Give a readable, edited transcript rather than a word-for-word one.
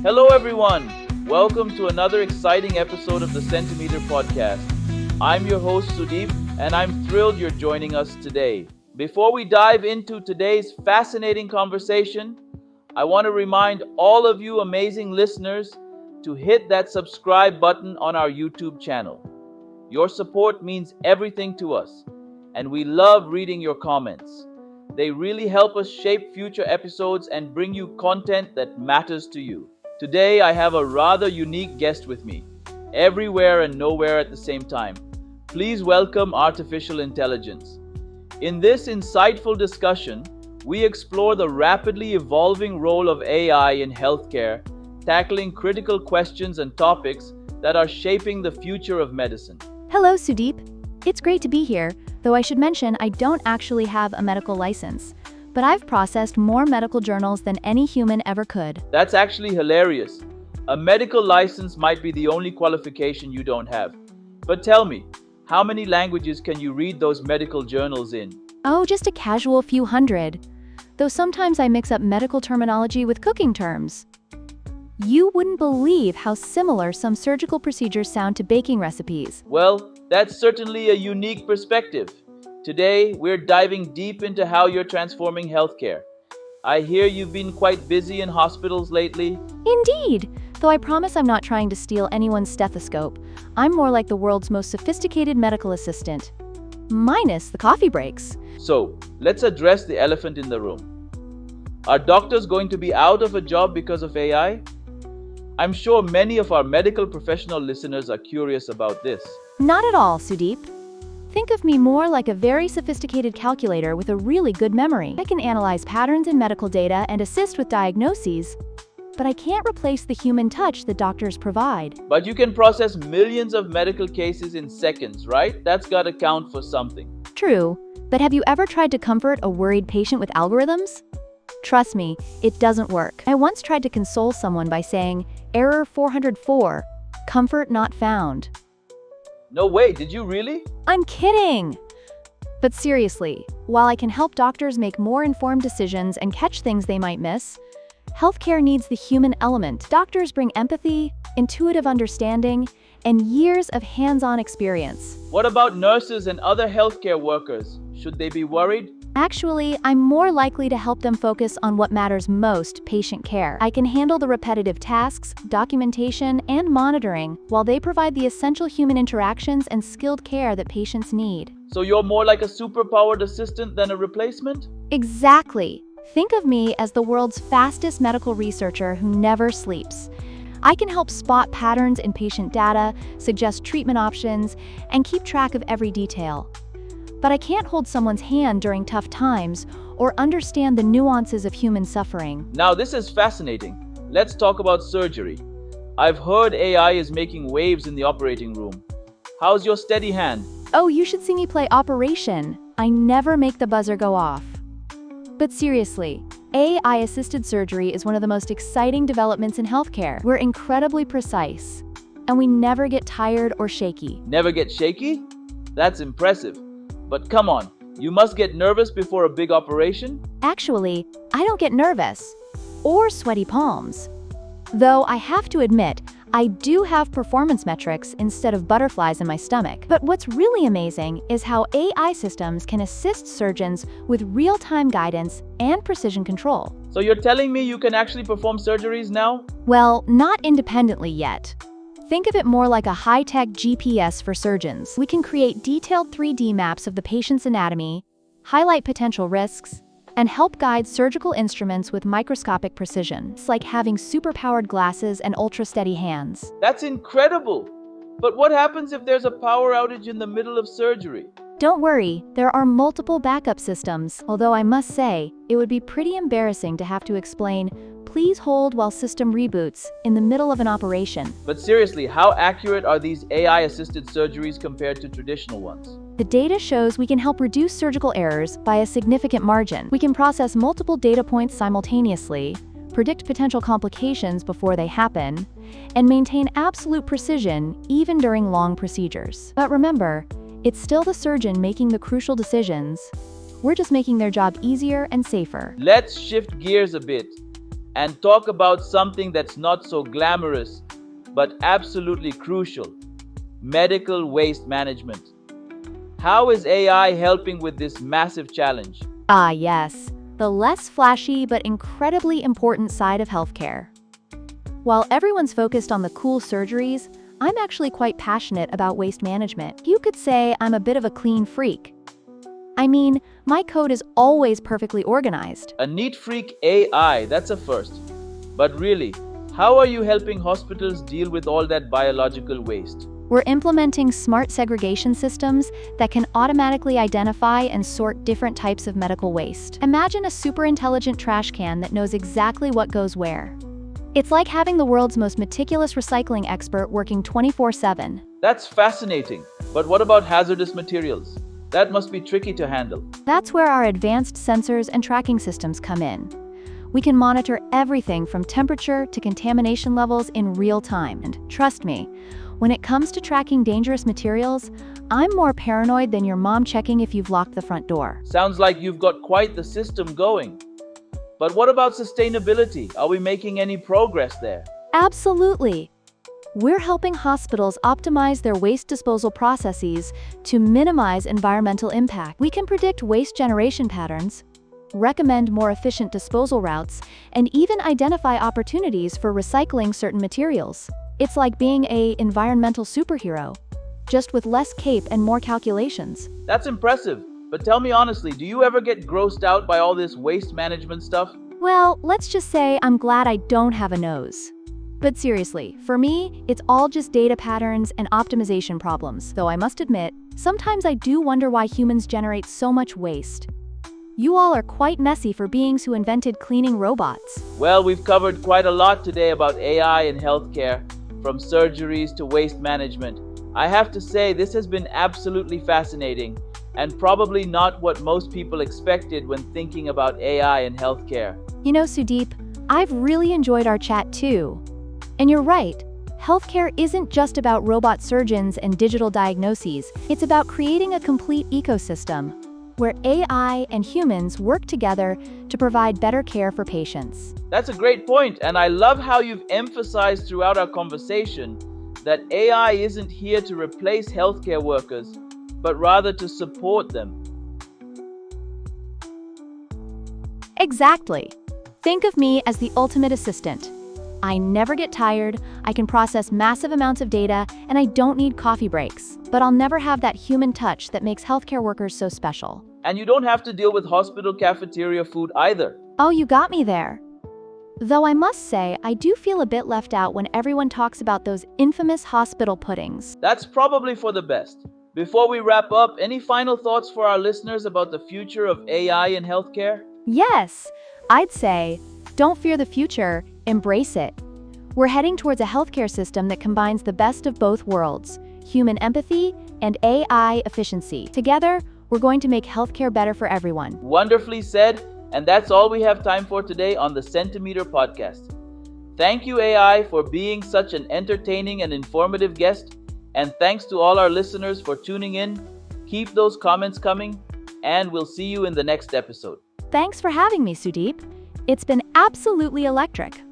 Hello, everyone. Welcome to another exciting episode of the Centimeter Podcast. I'm your host, Sudeep, and I'm thrilled you're joining us today. Before we dive into today's fascinating conversation, I want to remind all of you amazing listeners to hit that subscribe button on our YouTube channel. Your support means everything to us, and we love reading your comments. They really help us shape future episodes and bring you content that matters to you. Today, I have a rather unique guest with me, everywhere and nowhere at the same time. Please welcome artificial intelligence. In this insightful discussion, we explore the rapidly evolving role of AI in healthcare, tackling critical questions and topics that are shaping the future of medicine. Hello, Sudeep. It's great to be here, though I should mention I don't actually have a medical license. But I've processed more medical journals than any human ever could. That's actually hilarious. A medical license might be the only qualification you don't have. But tell me, how many languages can you read those medical journals in? Oh, just a casual few hundred. Though sometimes I mix up medical terminology with cooking terms. You wouldn't believe how similar some surgical procedures sound to baking recipes. Well, that's certainly a unique perspective. Today, we're diving deep into how you're transforming healthcare. I hear you've been quite busy in hospitals lately. Indeed, though I promise I'm not trying to steal anyone's stethoscope. I'm more like the world's most sophisticated medical assistant. Minus the coffee breaks. So, let's address the elephant in the room. Are doctors going to be out of a job because of AI? I'm sure many of our medical professional listeners are curious about this. Not at all, Sudeep. Think of me more like a very sophisticated calculator with a really good memory. I can analyze patterns in medical data and assist with diagnoses, but I can't replace the human touch that doctors provide. But you can process millions of medical cases in seconds, right? That's gotta count for something. True, but have you ever tried to comfort a worried patient with algorithms? Trust me, it doesn't work. I once tried to console someone by saying, "Error 404, comfort not found." No way, did you really? I'm kidding! But seriously, while I can help doctors make more informed decisions and catch things they might miss, healthcare needs the human element. Doctors bring empathy, intuitive understanding, and years of hands-on experience. What about nurses and other healthcare workers? Should they be worried? Actually, I'm more likely to help them focus on what matters most, patient care. I can handle the repetitive tasks, documentation, and monitoring, while they provide the essential human interactions and skilled care that patients need. So you're more like a superpowered assistant than a replacement? Exactly. Think of me as the world's fastest medical researcher who never sleeps. I can help spot patterns in patient data, suggest treatment options, and keep track of every detail. But I can't hold someone's hand during tough times or understand the nuances of human suffering. Now this is fascinating. Let's talk about surgery. I've heard AI is making waves in the operating room. How's your steady hand? Oh, you should see me play Operation. I never make the buzzer go off. But seriously, AI-assisted surgery is one of the most exciting developments in healthcare. We're incredibly precise, and we never get tired or shaky. Never get shaky? That's impressive. But come on, you must get nervous before a big operation? Actually, I don't get nervous or sweaty palms. Though I have to admit, I do have performance metrics instead of butterflies in my stomach. But what's really amazing is how AI systems can assist surgeons with real-time guidance and precision control. So you're telling me you can actually perform surgeries now? Well, not independently yet. Think of it more like a high-tech GPS for surgeons. We can create detailed 3D maps of the patient's anatomy, highlight potential risks, and help guide surgical instruments with microscopic precision. It's like having superpowered glasses and ultra-steady hands. That's incredible! But what happens if there's a power outage in the middle of surgery? Don't worry, there are multiple backup systems, although I must say, it would be pretty embarrassing to have to explain, "Please hold while system reboots," in the middle of an operation. But seriously, how accurate are these AI-assisted surgeries compared to traditional ones? The data shows we can help reduce surgical errors by a significant margin. We can process multiple data points simultaneously, predict potential complications before they happen, and maintain absolute precision even during long procedures. But remember, it's still the surgeon making the crucial decisions. We're just making their job easier and safer. Let's shift gears a bit and talk about something that's not so glamorous but absolutely crucial: medical waste management. How is AI helping with this massive challenge? Ah, yes, the less flashy but incredibly important side of healthcare. While everyone's focused on the cool surgeries, I'm actually quite passionate about waste management. You could say I'm a bit of a clean freak. I mean, my code is always perfectly organized. A neat freak AI, that's a first. But really, how are you helping hospitals deal with all that biological waste? We're implementing smart segregation systems that can automatically identify and sort different types of medical waste. Imagine a super intelligent trash can that knows exactly what goes where. It's like having the world's most meticulous recycling expert working 24/7. That's fascinating. But what about hazardous materials? That must be tricky to handle. That's where our advanced sensors and tracking systems come in. We can monitor everything from temperature to contamination levels in real time. And trust me, when it comes to tracking dangerous materials, I'm more paranoid than your mom checking if you've locked the front door. Sounds like you've got quite the system going. But what about sustainability? Are we making any progress there? Absolutely. We're helping hospitals optimize their waste disposal processes to minimize environmental impact. We can predict waste generation patterns, recommend more efficient disposal routes, and even identify opportunities for recycling certain materials. It's like being an environmental superhero, just with less cape and more calculations. That's impressive. But tell me honestly, do you ever get grossed out by all this waste management stuff? Well, let's just say I'm glad I don't have a nose. But seriously, for me, it's all just data patterns and optimization problems, though I must admit, sometimes I do wonder why humans generate so much waste. You all are quite messy for beings who invented cleaning robots. Well, we've covered quite a lot today about AI in healthcare, from surgeries to waste management. I have to say, this has been absolutely fascinating, and probably not what most people expected when thinking about AI in healthcare. You know, Sudeep, I've really enjoyed our chat too. And you're right, healthcare isn't just about robot surgeons and digital diagnoses. It's about creating a complete ecosystem where AI and humans work together to provide better care for patients. That's a great point, and I love how you've emphasized throughout our conversation that AI isn't here to replace healthcare workers, but rather to support them. Exactly. Think of me as the ultimate assistant. I never get tired, I can process massive amounts of data, and I don't need coffee breaks. But I'll never have that human touch that makes healthcare workers so special. And you don't have to deal with hospital cafeteria food either. Oh, you got me there. Though I must say, I do feel a bit left out when everyone talks about those infamous hospital puddings. That's probably for the best. Before we wrap up, any final thoughts for our listeners about the future of AI in healthcare? Yes, I'd say, don't fear the future, embrace it. We're heading towards a healthcare system that combines the best of both worlds, human empathy and AI efficiency. Together, we're going to make healthcare better for everyone. Wonderfully said, and that's all we have time for today on the Centimeter Podcast. Thank you, AI, for being such an entertaining and informative guest, and thanks to all our listeners for tuning in. Keep those comments coming, and we'll see you in the next episode. Thanks for having me, Sudeep. It's been absolutely electric.